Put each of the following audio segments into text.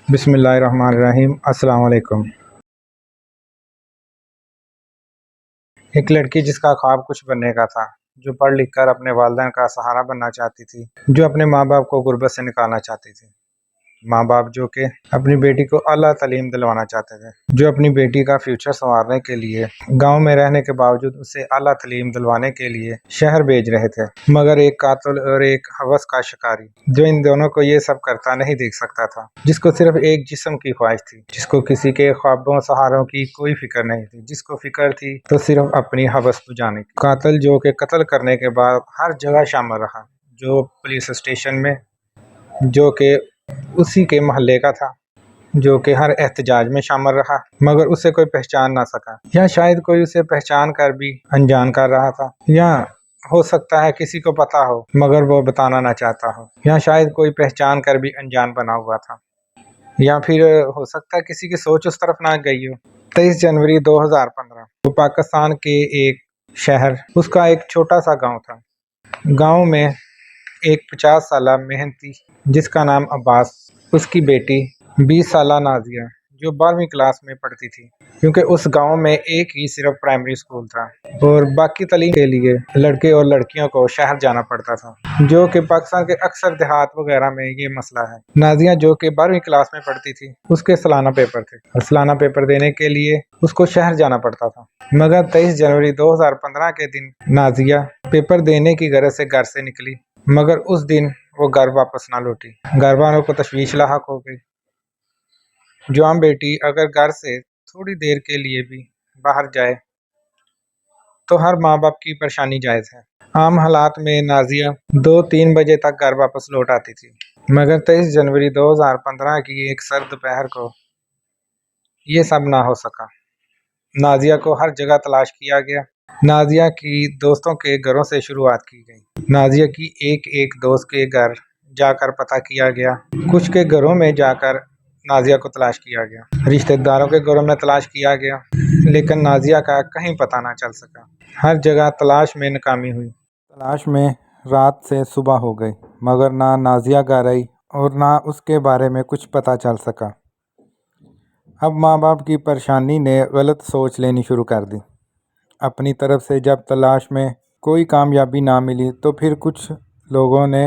بسم اللہ الرحمن الرحیم۔ السلام علیکم۔ ایک لڑکی جس کا خواب کچھ بننے کا تھا، جو پڑھ لکھ کر اپنے والدین کا سہارا بننا چاہتی تھی، جو اپنے ماں باپ کو غربت سے نکالنا چاہتی تھی، ماں باپ جو کہ اپنی بیٹی کو اعلیٰ تعلیم دلوانا چاہتے تھے، جو اپنی بیٹی کا فیوچر سنوارنے کے لیے گاؤں میں رہنے کے باوجود اسے اعلیٰ تعلیم دلوانے کے لیے شہر بھیج رہے تھے، مگر ایک قاتل اور ایک ہوس کا شکاری جو ان دونوں کو یہ سب کرتا نہیں دیکھ سکتا تھا، جس کو صرف ایک جسم کی خواہش تھی، جس کو کسی کے خوابوں سہاروں کی کوئی فکر نہیں تھی، جس کو فکر تھی تو صرف اپنی ہوس بجھانے کی۔ قاتل جو کہ قتل کرنے کے بعد ہر جگہ شامل رہا، جو پولیس اسٹیشن میں، جو کہ اسی کے محلے کا تھا، جو کہ ہر احتجاج میں شامل رہا، مگر اسے کوئی پہچان نہ سکا، یا شاید کوئی اسے پہچان کر بھی انجان کر رہا تھا، یا ہو سکتا ہے کسی کو پتا ہو مگر وہ بتانا نہ چاہتا ہو، یا شاید کوئی پہچان کر بھی انجان بنا ہوا تھا، یا پھر ہو سکتا ہے کسی کی سوچ اس طرف نہ گئی ہو۔ 23 جنوری 2015 وہ پاکستان کے ایک شہر، اس کا ایک چھوٹا سا گاؤں تھا۔ گاؤں میں ایک 50 سالہ محنتی جس کا نام عباس، اس کی بیٹی 20 سالہ نازیہ جو 12ویں کلاس میں پڑھتی تھی، کیونکہ اس گاؤں میں ایک ہی صرف پرائمری اسکول تھا اور باقی تعلیم کے لیے لڑکے اور لڑکیوں کو شہر جانا پڑتا تھا، جو کہ پاکستان کے اکثر دیہات وغیرہ میں یہ مسئلہ ہے۔ نازیہ جو کہ 12ویں کلاس میں پڑھتی تھی، اس کے سالانہ پیپر تھے اور سالانہ پیپر دینے کے لیے اس کو شہر جانا پڑتا تھا، مگر 23 جنوری 2015 کے دن نازیہ پیپر دینے کی غرض سے گھر سے نکلی، مگر اس دن وہ گھر واپس نہ لوٹی۔ گھر والوں کو تشویش لاحق ہو گئی۔ جوان بیٹی اگر گھر سے تھوڑی دیر کے لیے بھی باہر جائے تو ہر ماں باپ کی پریشانی جائز ہے۔ عام حالات میں نازیہ 2-3 بجے تک گھر واپس لوٹ آتی تھی، مگر 23 جنوری 2015 کی ایک سرد دوپہر کو یہ سب نہ ہو سکا۔ نازیہ کو ہر جگہ تلاش کیا گیا۔ نازیہ کی دوستوں کے گھروں سے شروعات کی گئی۔ نازیہ کی ایک دوست کے گھر جا کر پتہ کیا گیا، کچھ کے گھروں میں جا کر نازیہ کو تلاش کیا گیا، رشتہ داروں کے گھروں میں تلاش کیا گیا، لیکن نازیہ کا کہیں پتہ نہ چل سکا۔ ہر جگہ تلاش میں ناکامی ہوئی۔ تلاش میں رات سے صبح ہو گئی، مگر نہ نازیہ گھر آئی اور نہ اس کے بارے میں کچھ پتہ چل سکا۔ اب ماں باپ کی پریشانی نے غلط سوچ لینی شروع کر دی۔ اپنی طرف سے جب تلاش میں کوئی کامیابی نہ ملی تو پھر کچھ لوگوں نے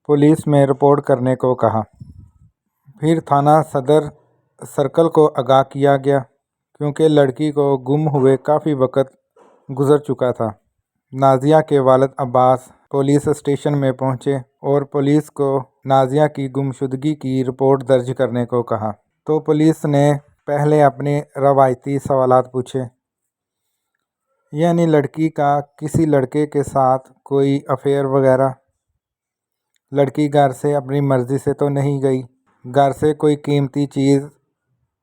پولیس میں رپورٹ کرنے کو کہا۔ پھر تھانہ صدر سرکل کو آگاہ کیا گیا، کیونکہ لڑکی کو گم ہوئے کافی وقت گزر چکا تھا۔ نازیہ کے والد عباس پولیس اسٹیشن میں پہنچے اور پولیس کو نازیہ کی گمشدگی کی رپورٹ درج کرنے کو کہا، تو پولیس نے پہلے اپنے روایتی سوالات پوچھے، یعنی لڑکی کا کسی لڑکے کے ساتھ کوئی افیئر وغیرہ، لڑکی گھر سے اپنی مرضی سے تو نہیں گئی، گھر سے کوئی قیمتی چیز،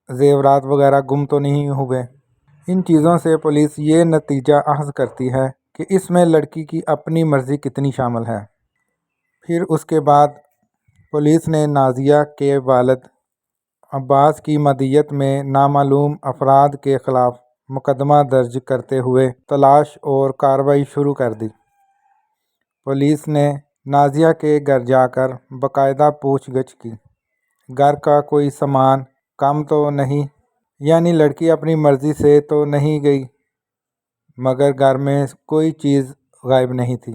زیورات وغیرہ گم تو نہیں ہوئے۔ ان چیزوں سے پولیس یہ نتیجہ اخذ کرتی ہے کہ اس میں لڑکی کی اپنی مرضی کتنی شامل ہے۔ پھر اس کے بعد پولیس نے نازیہ کے والد عباس کی مدیت میں نامعلوم افراد کے خلاف مقدمہ درج کرتے ہوئے تلاش اور کارروائی شروع کر دی۔ پولیس نے نازیہ کے گھر جا کر باقاعدہ پوچھ گچھ کی۔ گھر کا کوئی سامان کم تو نہیں، یعنی لڑکی اپنی مرضی سے تو نہیں گئی، مگر گھر میں کوئی چیز غائب نہیں تھی۔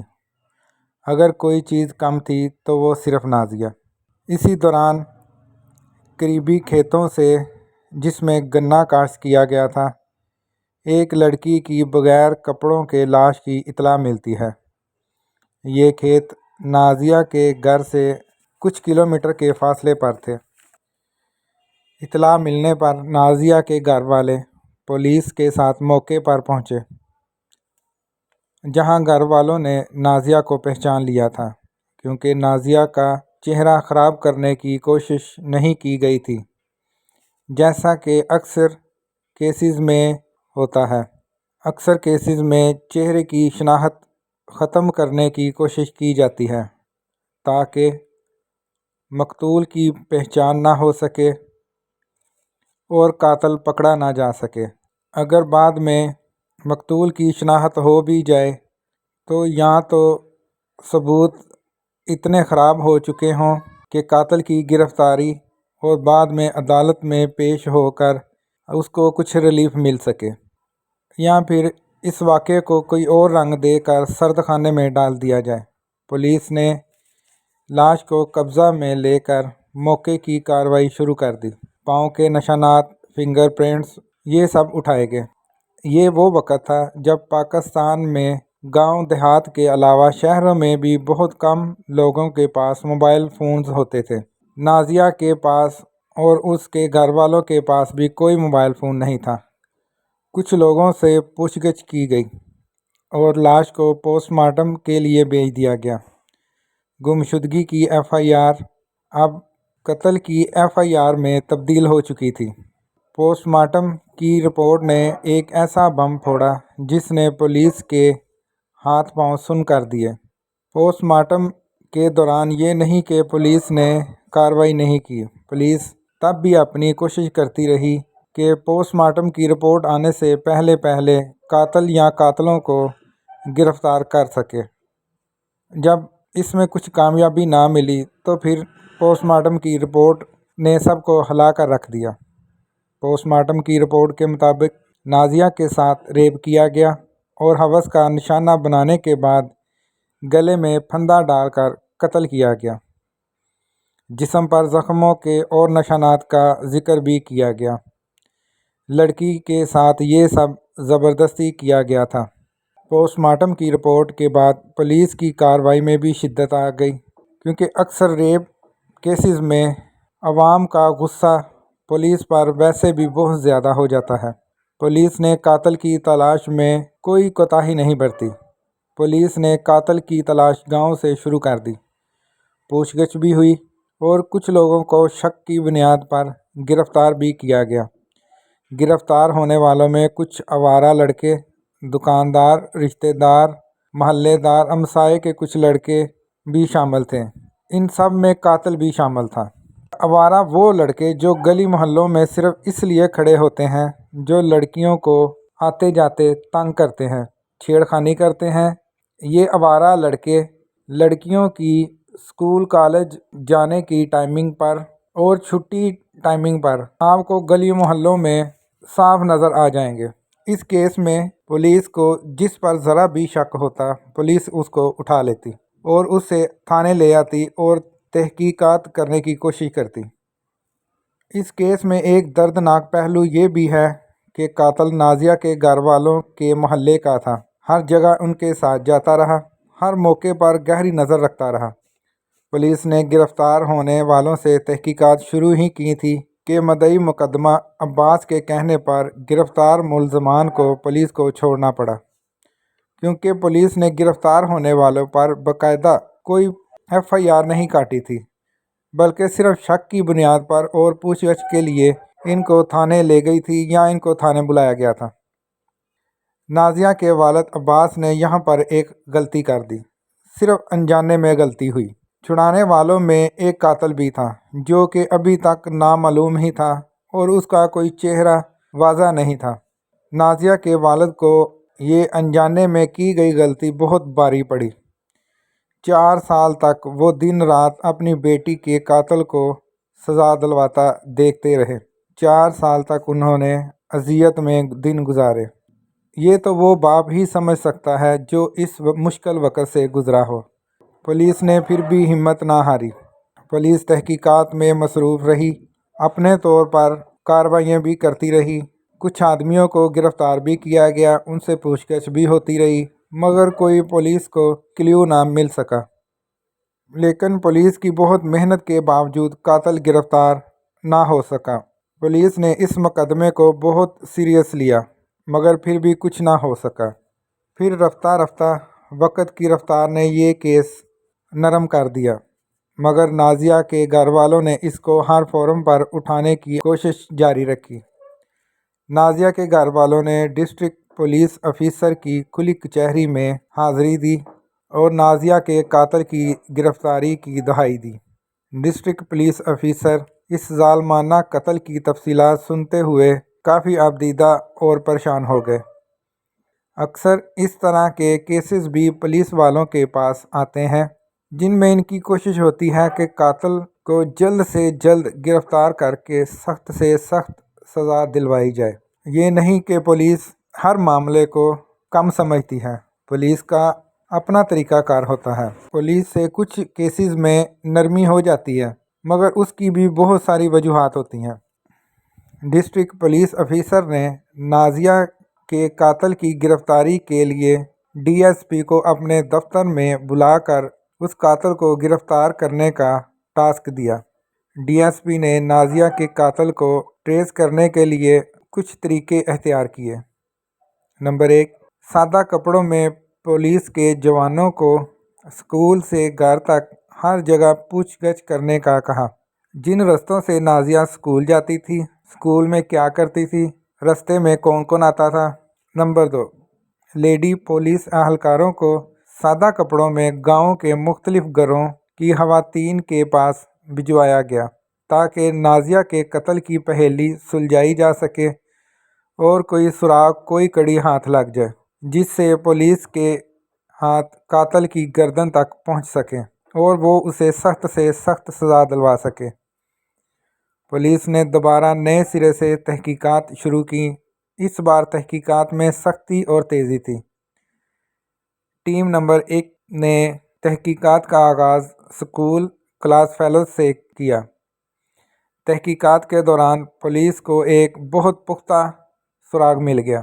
اگر کوئی چیز کم تھی تو وہ صرف نازیہ۔ اسی دوران قریبی کھیتوں سے، جس میں گنا کاشت کیا گیا تھا، ایک لڑکی کی بغیر کپڑوں کے لاش کی اطلاع ملتی ہے۔ یہ کھیت نازیہ کے گھر سے کچھ کلومیٹر کے فاصلے پر تھے۔ اطلاع ملنے پر نازیہ کے گھر والے پولیس کے ساتھ موقع پر پہنچے، جہاں گھر والوں نے نازیہ کو پہچان لیا تھا، کیونکہ نازیہ کا چہرہ خراب کرنے کی کوشش نہیں کی گئی تھی، جیسا کہ اکثر کیسز میں ہوتا ہے۔ اکثر کیسز میں چہرے کی شناخت ختم کرنے کی کوشش کی جاتی ہے تاکہ مقتول کی پہچان نہ ہو سکے اور قاتل پکڑا نہ جا سکے۔ اگر بعد میں مقتول کی شناخت ہو بھی جائے تو یا تو ثبوت اتنے خراب ہو چکے ہوں کہ قاتل کی گرفتاری اور بعد میں عدالت میں پیش ہو کر اس کو کچھ ریلیف مل سکے، یا پھر اس واقعے کو کوئی اور رنگ دے کر سرد خانے میں ڈال دیا جائے۔ پولیس نے لاش کو قبضہ میں لے کر موقع کی کارروائی شروع کر دی۔ پاؤں کے نشانات، فنگر پرنٹس، یہ سب اٹھائے گئے۔ یہ وہ وقت تھا جب پاکستان میں گاؤں دیہات کے علاوہ شہروں میں بھی بہت کم لوگوں کے پاس موبائل فونز ہوتے تھے۔ نازیہ کے پاس اور اس کے گھر والوں کے پاس بھی کوئی موبائل فون نہیں تھا۔ کچھ لوگوں سے پوچھ گچھ کی گئی اور لاش کو پوسٹ مارٹم کے لیے بھیج دیا گیا۔ گمشدگی کی ایف آئی آر اب قتل کی ایف آئی آر میں تبدیل ہو چکی تھی۔ پوسٹ مارٹم کی رپورٹ نے ایک ایسا بم پھوڑا جس نے پولیس کے ہاتھ پاؤں سن کر دیے۔ پوسٹ مارٹم کے دوران یہ نہیں کہ پولیس نے کارروائی نہیں کی، پولیس تب بھی اپنی کوشش کرتی رہی کہ پوسٹ مارٹم کی رپورٹ آنے سے پہلے قاتل یا قاتلوں کو گرفتار کر سکے۔ جب اس میں کچھ کامیابی نہ ملی تو پھر پوسٹ مارٹم کی رپورٹ نے سب کو ہلا کر رکھ دیا۔ پوسٹ مارٹم کی رپورٹ کے مطابق نازیہ کے ساتھ ریپ کیا گیا اور ہوس کا نشانہ بنانے کے بعد گلے میں پھندا ڈال کر قتل کیا گیا۔ جسم پر زخموں کے اور نشانات کا ذکر بھی کیا گیا۔ لڑکی کے ساتھ یہ سب زبردستی کیا گیا تھا۔ پوسٹ مارٹم کی رپورٹ کے بعد پولیس کی کارروائی میں بھی شدت آ گئی، کیونکہ اکثر ریپ کیسز میں عوام کا غصہ پولیس پر ویسے بھی بہت زیادہ ہو جاتا ہے۔ پولیس نے قاتل کی تلاش میں کوئی کوتاہی نہیں برتی۔ پولیس نے قاتل کی تلاش گاؤں سے شروع کر دی۔ پوچھ گچھ بھی ہوئی اور کچھ لوگوں کو شک کی بنیاد پر گرفتار بھی کیا گیا۔ گرفتار ہونے والوں میں کچھ آوارہ لڑکے، دکاندار، رشتہ دار، محلے دار، ہمسائے کے کچھ لڑکے بھی شامل تھے۔ ان سب میں قاتل بھی شامل تھا۔ آوارہ وہ لڑکے جو گلی محلوں میں صرف اس لیے کھڑے ہوتے ہیں، جو لڑکیوں کو آتے جاتے تنگ کرتے ہیں، چھیڑ خانی کرتے ہیں۔ یہ آوارہ لڑکے لڑکیوں کی اسکول کالج جانے کی ٹائمنگ پر اور چھٹی ٹائمنگ پر آپ کو گلی محلوں میں صاف نظر آ جائیں گے۔ اس کیس میں پولیس کو جس پر ذرا بھی شک ہوتا، پولیس اس کو اٹھا لیتی اور اسے تھانے لے آتی اور تحقیقات کرنے کی کوشش کرتی۔ اس کیس میں ایک دردناک پہلو یہ بھی ہے کہ قاتل نازیہ کے گھر والوں کے محلے کا تھا۔ ہر جگہ ان کے ساتھ جاتا رہا، ہر موقع پر گہری نظر رکھتا رہا۔ پولیس نے گرفتار ہونے والوں سے تحقیقات شروع ہی کی تھی کہ مدعی مقدمہ عباس کے کہنے پر گرفتار ملزمان کو پولیس کو چھوڑنا پڑا، کیونکہ پولیس نے گرفتار ہونے والوں پر باقاعدہ کوئی ایف آئی آر نہیں کاٹی تھی، بلکہ صرف شک کی بنیاد پر اور پوچھ گچھ کے لیے ان کو تھانے لے گئی تھی یا ان کو تھانے بلایا گیا تھا۔ نازیہ کے والد عباس نے یہاں پر ایک غلطی کر دی، صرف انجانے میں غلطی ہوئی۔ چھڑانے والوں میں ایک قاتل بھی تھا جو کہ ابھی تک نامعلوم ہی تھا اور اس کا کوئی چہرہ واضح نہیں تھا۔ نازیہ کے والد کو یہ انجانے میں کی گئی غلطی بہت بھاری پڑی۔ 4 سال تک وہ دن رات اپنی بیٹی کے قاتل کو سزا دلواتا دیکھتے رہے۔ 4 سال تک انہوں نے اذیت میں دن گزارے۔ یہ تو وہ باپ ہی سمجھ سکتا ہے جو اس مشکل وقت سے گزرا ہو۔ پولیس نے پھر بھی ہمت نہ ہاری۔ پولیس تحقیقات میں مصروف رہی، اپنے طور پر کارروائیاں بھی کرتی رہی۔ کچھ آدمیوں کو گرفتار بھی کیا گیا، ان سے پوچھ گچھ بھی ہوتی رہی، مگر کوئی پولیس کو کلیو نہ مل سکا۔ لیکن پولیس کی بہت محنت کے باوجود قاتل گرفتار نہ ہو سکا۔ پولیس نے اس مقدمے کو بہت سیریس لیا، مگر پھر بھی کچھ نہ ہو سکا۔ پھر رفتہ رفتہ وقت کی رفتار نے یہ کیس نرم کر دیا، مگر نازیہ کے گھر والوں نے اس کو ہر فورم پر اٹھانے کی کوشش جاری رکھی۔ نازیہ کے گھر والوں نے ڈسٹرکٹ پولیس افیسر کی کھلی کچہری میں حاضری دی اور نازیہ کے قاتل کی گرفتاری کی دہائی دی۔ ڈسٹرکٹ پولیس افیسر اس ظالمانہ قتل کی تفصیلات سنتے ہوئے کافی افسردہ اور پریشان ہو گئے۔ اکثر اس طرح کے کیسز بھی پولیس والوں کے پاس آتے ہیں جن میں ان کی کوشش ہوتی ہے کہ قاتل کو جلد سے جلد گرفتار کر کے سخت سے سخت سزا دلوائی جائے۔ یہ نہیں کہ پولیس ہر معاملے کو کم سمجھتی ہے، پولیس کا اپنا طریقہ کار ہوتا ہے۔ پولیس سے کچھ کیسز میں نرمی ہو جاتی ہے، مگر اس کی بھی بہت ساری وجوہات ہوتی ہیں۔ ڈسٹرکٹ پولیس افیسر نے نازیہ کے قاتل کی گرفتاری کے لیے ڈی ایس پی کو اپنے دفتر میں بلا کر اس قاتل کو گرفتار کرنے کا ٹاسک دیا۔ ڈی ایس پی نے نازیہ کے قاتل کو ٹریس کرنے کے لیے کچھ طریقے اختیار کیے۔ نمبر 1، سادہ کپڑوں میں پولیس کے جوانوں کو اسکول سے گھر تک ہر جگہ پوچھ گچھ کرنے کا کہا۔ جن رستوں سے نازیہ اسکول جاتی تھی، اسکول میں کیا کرتی تھی، رستے میں کون کون آتا تھا۔ نمبر 2، لیڈی پولیس اہلکاروں کو سادہ کپڑوں میں گاؤں کے مختلف گھروں کی خواتین کے پاس بھجوایا گیا تاکہ نازیہ کے قتل کی پہیلی سلجھائی جا سکے اور کوئی سراغ، کوئی کڑی ہاتھ لگ جائے جس سے پولیس کے ہاتھ قاتل کی گردن تک پہنچ سکے اور وہ اسے سخت سے سخت سزا دلوا سکے۔ پولیس نے دوبارہ نئے سرے سے تحقیقات شروع کی۔ اس بار تحقیقات میں سختی اور تیزی تھی۔ ٹیم نمبر 1 نے تحقیقات کا آغاز اسکول کلاس فیلوز سے کیا۔ تحقیقات کے دوران پولیس کو ایک بہت پختہ سراغ مل گیا۔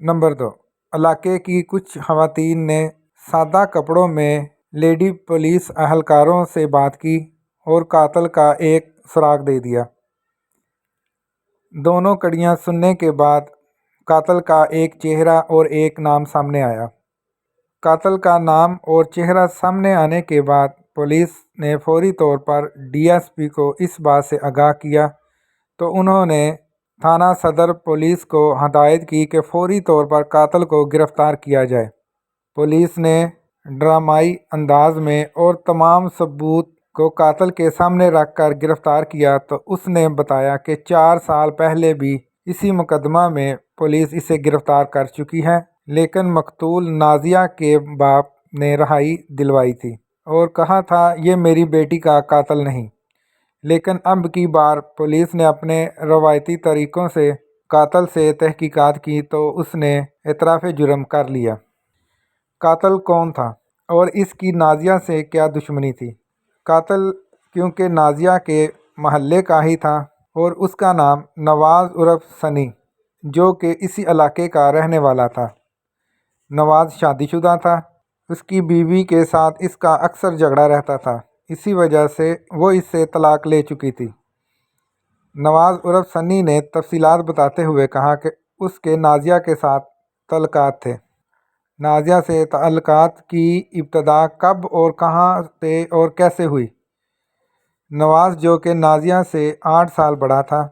نمبر 2، علاقے کی کچھ خواتین نے سادہ کپڑوں میں لیڈی پولیس اہلکاروں سے بات کی اور قاتل کا ایک سراغ دے دیا۔ دونوں کڑیاں سننے کے بعد قاتل کا ایک چہرہ اور ایک نام سامنے آیا۔ قاتل کا نام اور چہرہ سامنے آنے کے بعد پولیس نے فوری طور پر ڈی ایس پی کو اس بات سے آگاہ کیا تو انہوں نے تھانہ صدر پولیس کو ہدایت کی کہ فوری طور پر قاتل کو گرفتار کیا جائے۔ پولیس نے ڈرامائی انداز میں اور تمام ثبوت کو قاتل کے سامنے رکھ کر گرفتار کیا تو اس نے بتایا کہ 4 سال پہلے بھی اسی مقدمہ میں پولیس اسے گرفتار کر چکی ہے، لیکن مقتول نازیہ کے باپ نے رہائی دلوائی تھی اور کہا تھا یہ میری بیٹی کا قاتل نہیں۔ لیکن اب کی بار پولیس نے اپنے روایتی طریقوں سے قاتل سے تحقیقات کی تو اس نے اعتراف جرم کر لیا۔ قاتل کون تھا اور اس کی نازیہ سے کیا دشمنی تھی؟ قاتل کیونکہ نازیہ کے محلے کا ہی تھا اور اس کا نام نواز عرف سنی جو کہ اسی علاقے کا رہنے والا تھا۔ نواز شادی شدہ تھا، اس کی بیوی کے ساتھ اس کا اکثر جھگڑا رہتا تھا، اسی وجہ سے وہ اس سے طلاق لے چکی تھی۔ نواز عرف سنی نے تفصیلات بتاتے ہوئے کہا کہ اس کے نازیہ کے ساتھ تعلقات تھے۔ نازیہ سے تعلقات کی ابتدا کب اور کہاں سے اور کیسے ہوئی؟ نواز جو کہ نازیہ سے 8 سال بڑا تھا۔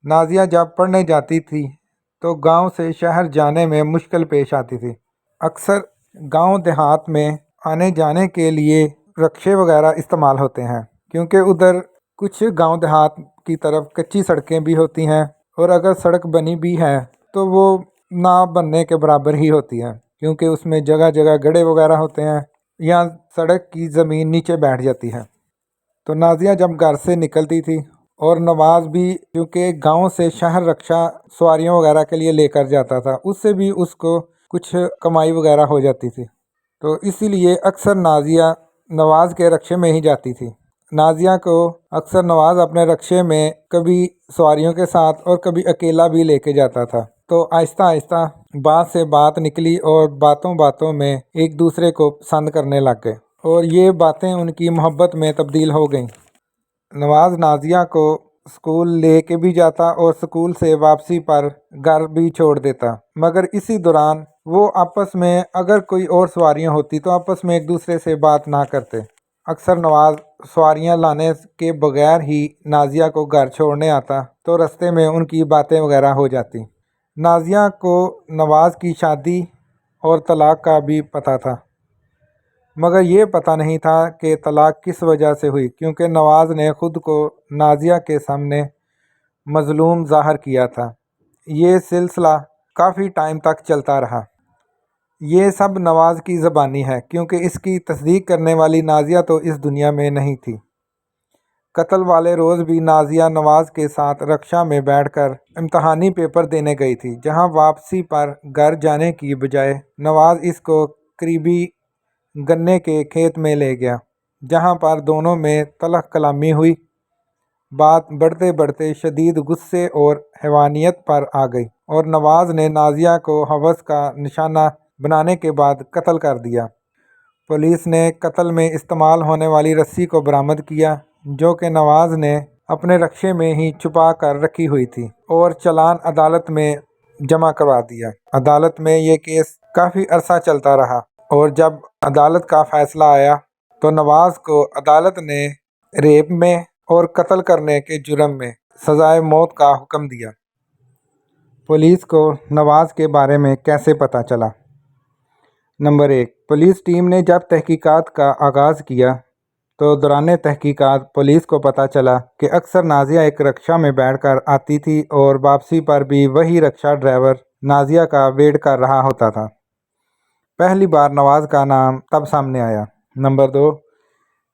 نازیہ جب پڑھنے جاتی تھی تو گاؤں سے شہر جانے میں مشکل پیش آتی تھی۔ اکثر گاؤں دیہات میں آنے جانے کے لیے رکشے وغیرہ استعمال ہوتے ہیں کیونکہ ادھر کچھ گاؤں دیہات کی طرف کچی سڑکیں بھی ہوتی ہیں اور اگر سڑک بنی بھی ہے تو وہ نہ بننے کے برابر ہی ہوتی ہے کیونکہ اس میں جگہ جگہ گڑھے وغیرہ ہوتے ہیں یا سڑک کی زمین نیچے بیٹھ جاتی ہے۔ تو نازیہ جب گھر سے نکلتی تھی اور نواز بھی کیونکہ گاؤں سے شہر رکشہ سواریوں وغیرہ کے لیے لے کر جاتا تھا، اس سے بھی اس کو کچھ کمائی وغیرہ ہو جاتی تھی، تو اسی لیے اکثر نازیہ نواز کے رکشے میں ہی جاتی تھی۔ نازیہ کو اکثر نواز اپنے رکشے میں کبھی سواریوں کے ساتھ اور کبھی اکیلا بھی لے کے جاتا تھا، تو آہستہ آہستہ بات سے بات نکلی اور باتوں باتوں میں ایک دوسرے کو پسند کرنے لگ گئے اور یہ باتیں ان کی محبت میں تبدیل ہو گئیں۔ نواز نازیہ کو اسکول لے کے بھی جاتا اور اسکول سے واپسی پر گھر بھی چھوڑ دیتا، مگر اسی دوران وہ آپس میں اگر کوئی اور سواریاں ہوتی تو آپس میں ایک دوسرے سے بات نہ کرتے۔ اکثر نواز سواریاں لانے کے بغیر ہی نازیہ کو گھر چھوڑنے آتا تو رستے میں ان کی باتیں وغیرہ ہو جاتی۔ نازیہ کو نواز کی شادی اور طلاق کا بھی پتہ تھا، مگر یہ پتہ نہیں تھا کہ طلاق کس وجہ سے ہوئی کیونکہ نواز نے خود کو نازیہ کے سامنے مظلوم ظاہر کیا تھا۔ یہ سلسلہ کافی ٹائم تک چلتا رہا۔ یہ سب نواز کی زبانی ہے کیونکہ اس کی تصدیق کرنے والی نازیہ تو اس دنیا میں نہیں تھی۔ قتل والے روز بھی نازیہ نواز کے ساتھ رکشہ میں بیٹھ کر امتحانی پیپر دینے گئی تھی، جہاں واپسی پر گھر جانے کی بجائے نواز اس کو قریبی گنے کے کھیت میں لے گیا، جہاں پر دونوں میں تلخ کلامی ہوئی۔ بات بڑھتے بڑھتے شدید غصے اور حیوانیت پر آ گئی اور نواز نے نازیہ کو ہوس کا نشانہ بنانے کے بعد قتل کر دیا۔ پولیس نے قتل میں استعمال ہونے والی رسی کو برآمد کیا، جو کہ نواز نے اپنے رکشے میں ہی چھپا کر رکھی ہوئی تھی، اور چالان عدالت میں جمع کروا دیا۔ عدالت میں یہ کیس کافی عرصہ چلتا رہا، اور جب عدالت کا فیصلہ آیا تو نواز کو عدالت نے ریپ میں اور قتل کرنے کے جرم میں سزائے موت کا حکم دیا۔ پولیس کو نواز کے بارے میں کیسے پتہ چلا؟ نمبر 1، پولیس ٹیم نے جب تحقیقات کا آغاز کیا تو دوران تحقیقات پولیس کو پتہ چلا کہ اکثر نازیہ ایک رکشہ میں بیٹھ کر آتی تھی اور واپسی پر بھی وہی رکشہ ڈرائیور نازیہ کا ویٹ کر رہا ہوتا تھا۔ پہلی بار نواز کا نام تب سامنے آیا۔ نمبر 2،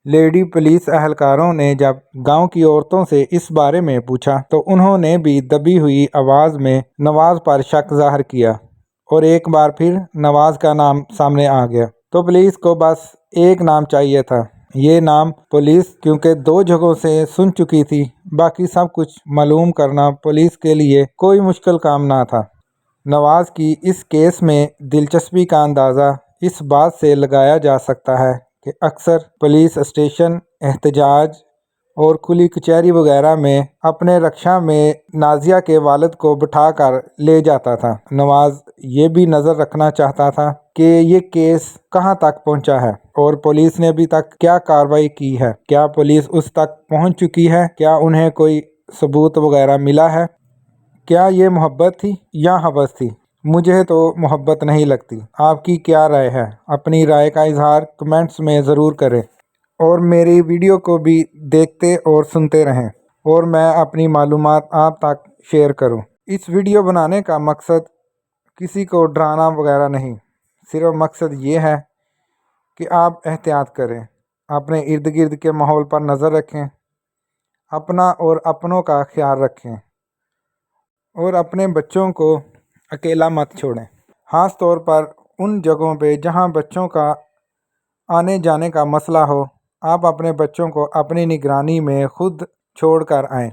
لیڈی پولیس اہلکاروں نے جب گاؤں کی عورتوں سے اس بارے میں پوچھا تو انہوں نے بھی دبی ہوئی آواز میں نواز پر شک ظاہر کیا، اور ایک بار پھر نواز کا نام سامنے آ گیا۔ تو پولیس کو بس ایک نام چاہیے تھا۔ یہ نام پولیس کیونکہ 2 جگہوں سے سن چکی تھی، باقی سب کچھ معلوم کرنا پولیس کے لیے کوئی مشکل کام نہ تھا۔ نواز کی اس کیس میں دلچسپی کا اندازہ اس بات سے لگایا جا سکتا ہے کہ اکثر پولیس اسٹیشن، احتجاج اور کھلی کچہری وغیرہ میں اپنے رکشہ میں نازیہ کے والد کو بٹھا کر لے جاتا تھا۔ نواز یہ بھی نظر رکھنا چاہتا تھا کہ یہ کیس کہاں تک پہنچا ہے اور پولیس نے ابھی تک کیا کارروائی کی ہے۔ کیا پولیس اس تک پہنچ چکی ہے؟ کیا انہیں کوئی ثبوت وغیرہ ملا ہے؟ کیا یہ محبت تھی یا ہوس تھی؟ مجھے تو محبت نہیں لگتی۔ آپ کی کیا رائے ہے؟ اپنی رائے کا اظہار کمنٹس میں ضرور کریں، اور میری ویڈیو کو بھی دیکھتے اور سنتے رہیں، اور میں اپنی معلومات آپ تک شیئر کروں۔ اس ویڈیو بنانے کا مقصد کسی کو ڈرانا وغیرہ نہیں، صرف مقصد یہ ہے کہ آپ احتیاط کریں، اپنے ارد گرد کے ماحول پر نظر رکھیں، اپنا اور اپنوں کا خیال رکھیں، اور اپنے بچوں کو اکیلا مت چھوڑیں، خاص طور پر ان جگہوں پہ جہاں بچوں کا آنے جانے کا مسئلہ ہو۔ آپ اپنے بچوں کو اپنی نگرانی میں خود چھوڑ کر آئیں۔